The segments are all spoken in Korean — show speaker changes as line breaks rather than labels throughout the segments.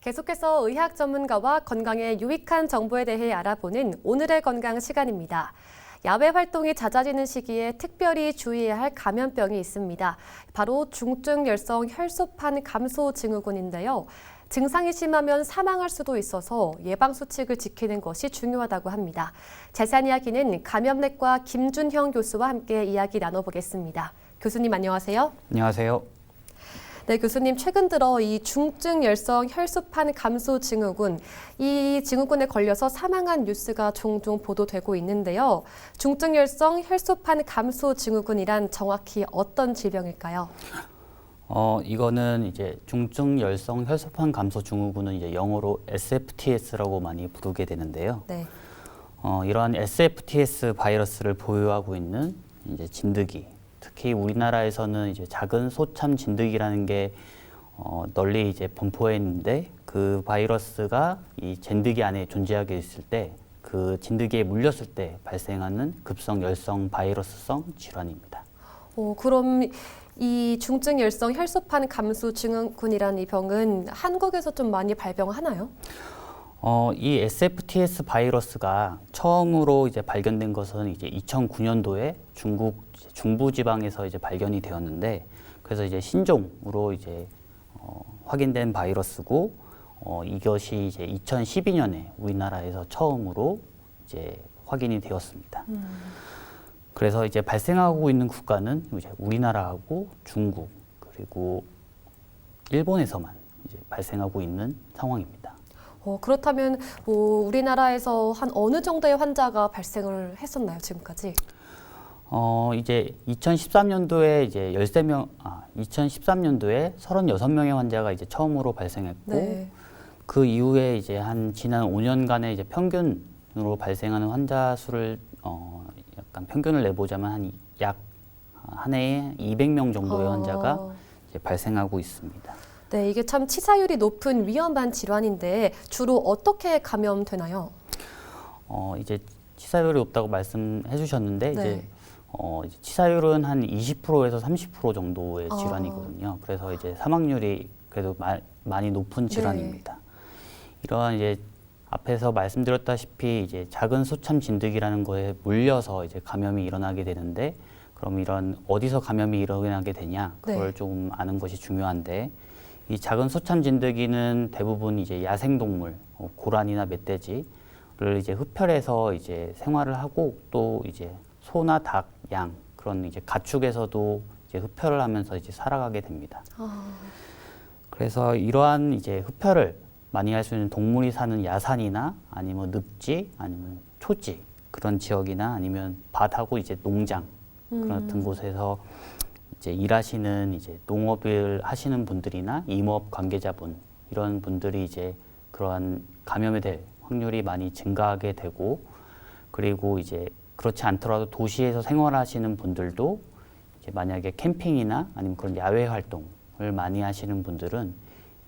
계속해서 의학 전문가와 건강에 유익한 정보에 대해 알아보는 오늘의 건강 시간입니다. 야외 활동이 잦아지는 시기에 특별히 주의해야 할 감염병이 있습니다. 바로 중증열성 혈소판 감소 증후군인데요. 증상이 심하면 사망할 수도 있어서 예방 수칙을 지키는 것이 중요하다고 합니다. 자세한 이야기는 감염내과 김준형 교수와 함께 이야기 나눠보겠습니다. 교수님 안녕하세요.
안녕하세요.
네, 교수님 최근 들어 이 중증열성 혈소판 감소 증후군, 이 증후군에 걸려서 사망한 뉴스가 종종 보도되고 있는데요. 중증열성 혈소판 감소 증후군이란 정확히 어떤 질병일까요?
이거는 이제 중증열성 혈소판 감소 증후군은 이제 영어로 SFTS라고 많이 부르게 되는데요.
네.
이러한 SFTS 바이러스를 보유하고 있는 이제 진드기, 특히 우리나라에서는 이제 작은 소참 진드기라는 게 널리 이제 분포했는데 그 바이러스가 이 진드기 안에 존재하게 있을 때 그 진드기에 물렸을 때 발생하는 급성 열성 바이러스성 질환입니다.
그럼 이 중증열성 혈소판 감소 증후군이라는 이 병은 한국에서 좀 많이 발병하나요?
이 SFTS 바이러스가 처음으로 이제 발견된 것은 이제 2009년도에 중국 중부지방에서 이제 발견이 되었는데, 그래서 이제 신종으로 이제 확인된 바이러스고, 이것이 이제 2012년에 우리나라에서 처음으로 이제 확인이 되었습니다. 그래서 이제 발생하고 있는 국가는 이제 우리나라하고 중국 그리고 일본에서만 이제 발생하고 있는 상황입니다.
그렇다면 우리나라에서 한 어느 정도의 환자가 발생을 했었나요, 지금까지?
이제 2013년도에 이제 2013년도에 36명의 환자가 이제 처음으로 발생했고,
네.
그 이후에 이제 지난 5년간의 이제 평균으로 발생하는 환자 수를 약간 평균을 내보자면 한 해에 200명 정도의 환자가 이제 발생하고 있습니다.
네, 이게 참 치사율이 높은 위험한 질환인데 주로 어떻게 감염되나요?
이제 치사율이 높다고 말씀해 주셨는데,
네.
이제 치사율은 한 20%에서 30% 정도의 질환이거든요. 그래서 이제 사망률이 그래도 많이 높은 질환입니다. 이러한 이제 앞에서 말씀드렸다시피 이제 작은 소참 진드기라는 거에 물려서 이제 감염이 일어나게 되는데, 그럼 이런 어디서 감염이 일어나게 되냐, 그걸
네.
조금 아는 것이 중요한데, 이 작은 소참 진드기는 대부분 이제 야생동물, 고라니나 멧돼지를 이제 흡혈해서 이제 생활을 하고, 또 이제 소나 닭, 양 그런 이제 가축에서도 이제 흡혈을 하면서 이제 살아가게 됩니다. 그래서 이러한 이제 흡혈을 많이 할 수 있는 동물이 사는 야산이나 아니면 늪지 아니면 초지 그런 지역이나 아니면 밭하고 이제 농장 그런 같은 곳에서 이제 일하시는 이제 농업을 하시는 분들이나 임업 관계자분 이런 분들이 이제 그러한 감염이 될 확률이 많이 증가하게 되고, 그리고 이제 그렇지 않더라도 도시에서 생활하시는 분들도 이제 만약에 캠핑이나 아니면 그런 야외 활동을 많이 하시는 분들은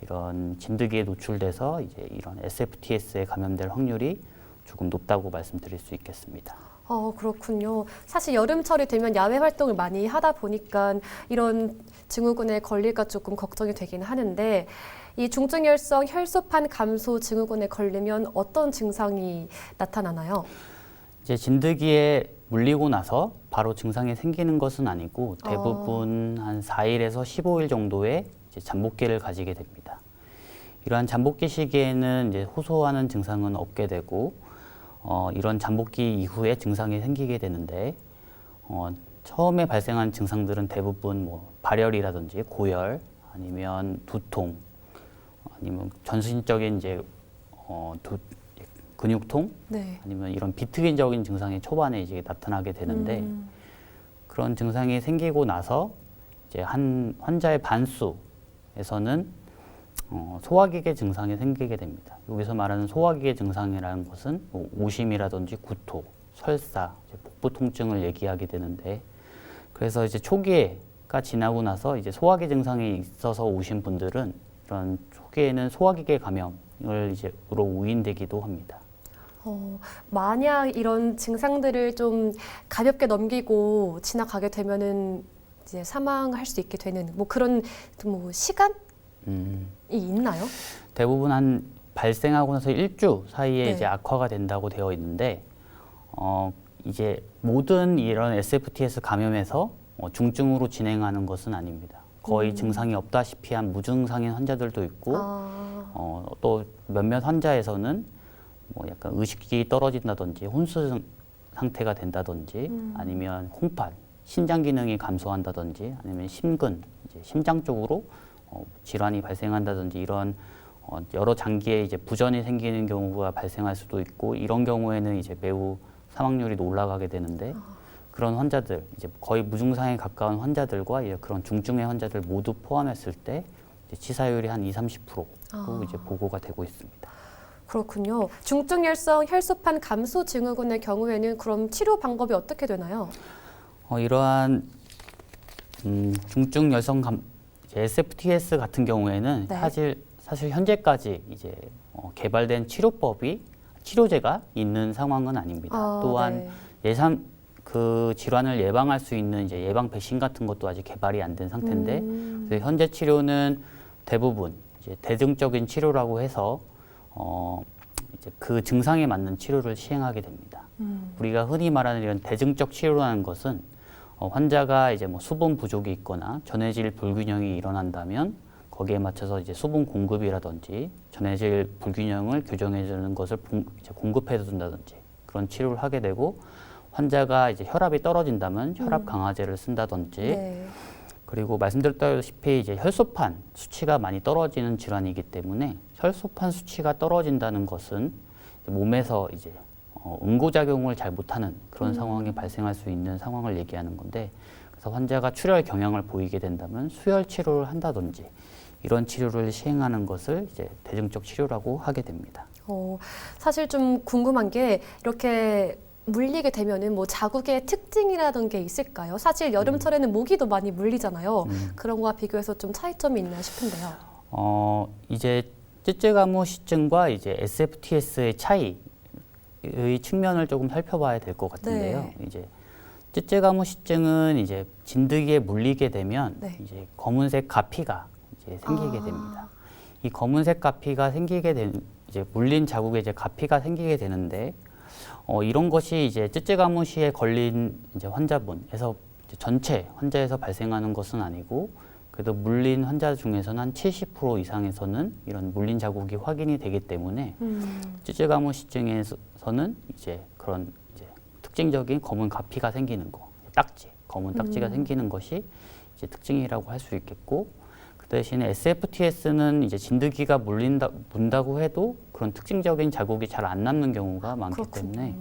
이런 진드기에 노출돼서 이제 이런 SFTS에 감염될 확률이 조금 높다고 말씀드릴 수 있겠습니다.
그렇군요. 사실 여름철이 되면 야외 활동을 많이 하다 보니까 이런 증후군에 걸릴까 조금 걱정이 되긴 하는데, 이 중증열성 혈소판 감소 증후군에 걸리면 어떤 증상이 나타나나요?
이제 진드기에 물리고 나서 바로 증상이 생기는 것은 아니고 대부분 한 4일에서 15일 정도의 이제 잠복기를 가지게 됩니다. 이러한 잠복기 시기에는 이제 호소하는 증상은 없게 되고, 이런 잠복기 이후에 증상이 생기게 되는데, 처음에 발생한 증상들은 대부분 뭐 발열이라든지 고열, 아니면 두통, 아니면 전신적인 이제 근육통,
네.
아니면 이런 비특이적인 증상이 초반에 이제 나타나게 되는데, 그런 증상이 생기고 나서 이제 한 환자의 반수에서는 소화기계 증상이 생기게 됩니다. 여기서 말하는 소화기계 증상이라는 것은 뭐 오심이라든지 구토, 설사, 복부 통증을 얘기하게 되는데, 그래서 이제 초기가 지나고 나서 이제 소화기 증상이 있어서 오신 분들은 이런 초기에는 소화기계 감염을 이제로 우인되기도 합니다.
만약 이런 증상들을 좀 가볍게 넘기고 지나가게 되면은 이제 사망할 수 있게 되는 뭐 그런 뭐 시간 있나요?
대부분 한 발생하고 나서 1주 사이에
네.
이제 악화가 된다고 되어 있는데 이제 모든 이런 SFTS 감염에서 중증으로 진행하는 것은 아닙니다. 거의 증상이 없다시피 한 무증상인 환자들도 있고 또 몇몇 환자에서는 뭐 약간 의식이 떨어진다든지 혼수 상태가 된다든지 아니면 홍판, 신장 기능이 감소한다든지 아니면 심근, 이제 심장 쪽으로 질환이 발생한다든지 이런 여러 장기에 이제 부전이 생기는 경우가 발생할 수도 있고 이런 경우에는 이제 매우 사망률이 올라가게 되는데 그런 환자들 이제 거의 무증상에 가까운 환자들과 이제 그런 중증의 환자들 모두 포함했을 때 이제 치사율이 한 20-30%로 이제 보고가 되고 있습니다.
그렇군요. 중증열성 혈소판 감소 증후군의 경우에는 그럼 치료 방법이 어떻게 되나요?
이러한 중증 열성 SFTS 같은 경우에는
네.
사실 현재까지 이제 개발된 치료제가 있는 상황은 아닙니다. 또한
네.
그 질환을 예방할 수 있는 이제 예방 백신 같은 것도 아직 개발이 안 된 상태인데 그래서 현재 치료는 대부분 이제 대증적인 치료라고 해서 이제 그 증상에 맞는 치료를 시행하게 됩니다. 우리가 흔히 말하는 이런 대증적 치료라는 것은 환자가 이제 뭐 수분 부족이 있거나 전해질 불균형이 일어난다면 거기에 맞춰서 이제 수분 공급이라든지 전해질 불균형을 교정해 주는 것을 이제 공급해 준다든지 그런 치료를 하게 되고 환자가 이제 혈압이 떨어진다면 혈압 강화제를 쓴다든지
네.
그리고 말씀드렸다시피 이제 혈소판 수치가 많이 떨어지는 질환이기 때문에 혈소판 수치가 떨어진다는 것은 몸에서 이제 응고작용을 잘 못하는 그런 상황이 발생할 수 있는 상황을 얘기하는 건데 그래서 환자가 출혈 경향을 보이게 된다면 수혈 치료를 한다든지 이런 치료를 시행하는 것을 이제 대증적 치료라고 하게 됩니다.
사실 좀 궁금한 게 이렇게 물리게 되면은 뭐 자국의 특징이라던 게 있을까요? 사실 여름철에는 모기도 많이 물리잖아요. 그런 거와 비교해서 좀 차이점이 있나 싶은데요.
이제 쯔쯔가무시증과 이제 SFTS의 차이의 측면을 조금 살펴봐야 될 것 같은데요.
네.
이제 쯔쯔가무시증은 이제 진드기에 물리게 되면
네.
이제 검은색 가피가 이제 생기게 됩니다. 이 검은색 가피가 이제 물린 자국에 이제 가피가 생기게 되는데 이런 것이 이제 쯔쯔가무시에 걸린 이제 환자분에서 이제 전체 환자에서 발생하는 것은 아니고 그래도 물린 환자 중에서는 한 70% 이상에서는 이런 물린 자국이 확인이 되기 때문에 쯔쯔가무시증에서는 이제 그런 이제 특징적인 검은 가피가 생기는 거, 검은 딱지가 생기는 것이 이제 특징이라고 할 수 있겠고 그 대신에 SFTS는 이제 진드기가 문다고 해도 그런 특징적인 자국이 잘 안 남는 경우가 많기 때문에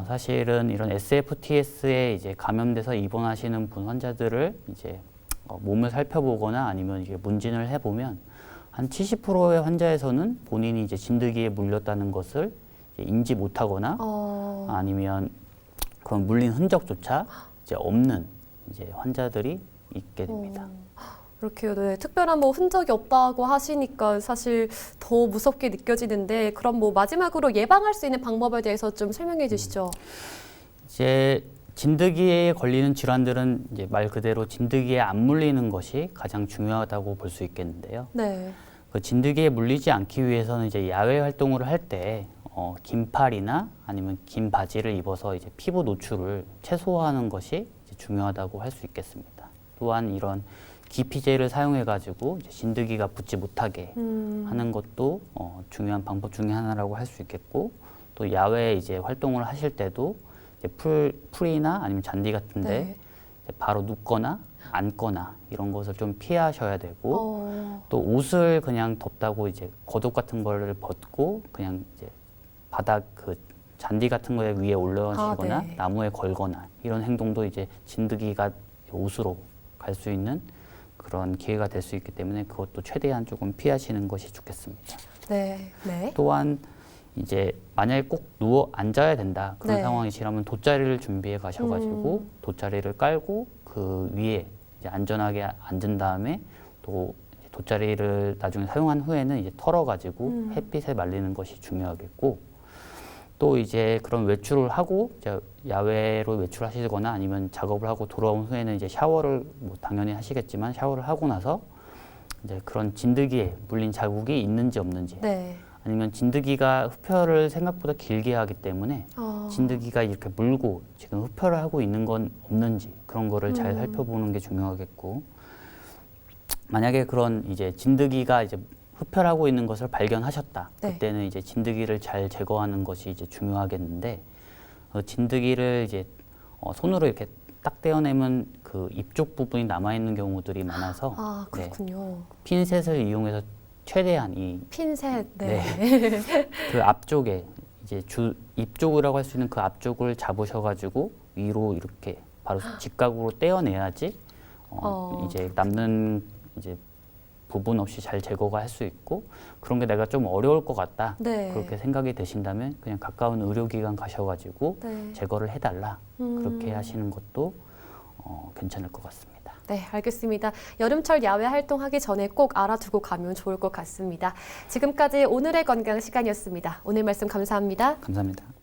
사실은 이런 SFTS에 이제 감염돼서 입원하시는 분 환자들을 이제 몸을 살펴보거나 아니면 이게 문진을 해보면 한 70%의 환자에서는 본인이 이제 진드기에 물렸다는 것을 이제 인지 못하거나 아니면 그런 물린 흔적조차 이제 없는 이제 환자들이 있게 됩니다.
이렇게 네, 특별한 뭐 흔적이 없다고 하시니까 사실 더 무섭게 느껴지는데 그럼 뭐 마지막으로 예방할 수 있는 방법에 대해서 좀 설명해 주시죠.
이제 진드기에 걸리는 질환들은 이제 말 그대로 진드기에 안 물리는 것이 가장 중요하다고 볼 수 있겠는데요.
네.
그 진드기에 물리지 않기 위해서는 이제 야외 활동을 할 때 긴 팔이나 아니면 긴 바지를 입어서 이제 피부 노출을 최소화하는 것이 이제 중요하다고 할 수 있겠습니다. 또한 이런 기피제를 사용해 가지고 진드기가 붙지 못하게 하는 것도 중요한 방법 중에 하나라고 할 수 있겠고 또 야외 이제 활동을 하실 때도 이제 풀이나 아니면 잔디 같은데
네.
바로 눕거나 앉거나 이런 것을 좀 피하셔야 되고 또 옷을 그냥 덥다고 이제 겉옷 같은 거를 벗고 그냥 이제 바닥 그 잔디 같은 거에 위에 올라가시거나
네.
나무에 걸거나 이런 행동도 이제 진드기가 옷으로 갈 수 있는 그런 기회가 될 수 있기 때문에 그것도 최대한 조금 피하시는 것이 좋겠습니다.
네. 네.
또한 이제 만약에 꼭 누워 앉아야 된다 그런
네.
상황이시라면 돗자리를 준비해 가셔가지고 돗자리를 깔고 그 위에 이제 안전하게 앉은 다음에 또 돗자리를 나중에 사용한 후에는 이제 털어가지고 햇빛에 말리는 것이 중요하겠고 또 이제 그런 외출을 하고 이제 야외로 외출하시거나 아니면 작업을 하고 돌아온 후에는 이제 샤워를 뭐 당연히 하시겠지만 샤워를 하고 나서 이제 그런 진드기에 물린 자국이 있는지 없는지,
네.
아니면 진드기가 흡혈을 생각보다 길게 하기 때문에 진드기가 이렇게 물고 지금 흡혈을 하고 있는 건 없는지 그런 거를 잘 살펴보는 게 중요하겠고, 만약에 그런 이제 진드기가 이제 흡혈하고 있는 것을 발견하셨다.
네.
그때는 이제 진드기를 잘 제거하는 것이 이제 중요하겠는데, 진드기를 이제 손으로 이렇게 딱 떼어내면 그 입 쪽 부분이 남아 있는 경우들이 많아서
아, 그렇군요.
핀셋을 이용해서 최대한 이
핀셋. 네.
그 앞쪽에 이제 입 쪽이라고 할 수 있는 그 앞쪽을 잡으셔가지고 위로 이렇게 바로 직각으로 떼어내야지 이제 남는 이제 부분 없이 잘 제거가 할 수 있고, 그런 게 내가 좀 어려울 것 같다.
네.
그렇게 생각이 되신다면 그냥 가까운 의료기관 가셔가지고
네.
제거를 해달라. 그렇게 하시는 것도 괜찮을 것 같습니다.
네, 알겠습니다. 여름철 야외 활동하기 전에 꼭 알아두고 가면 좋을 것 같습니다. 지금까지 오늘의 건강 시간이었습니다. 오늘 말씀 감사합니다.
감사합니다.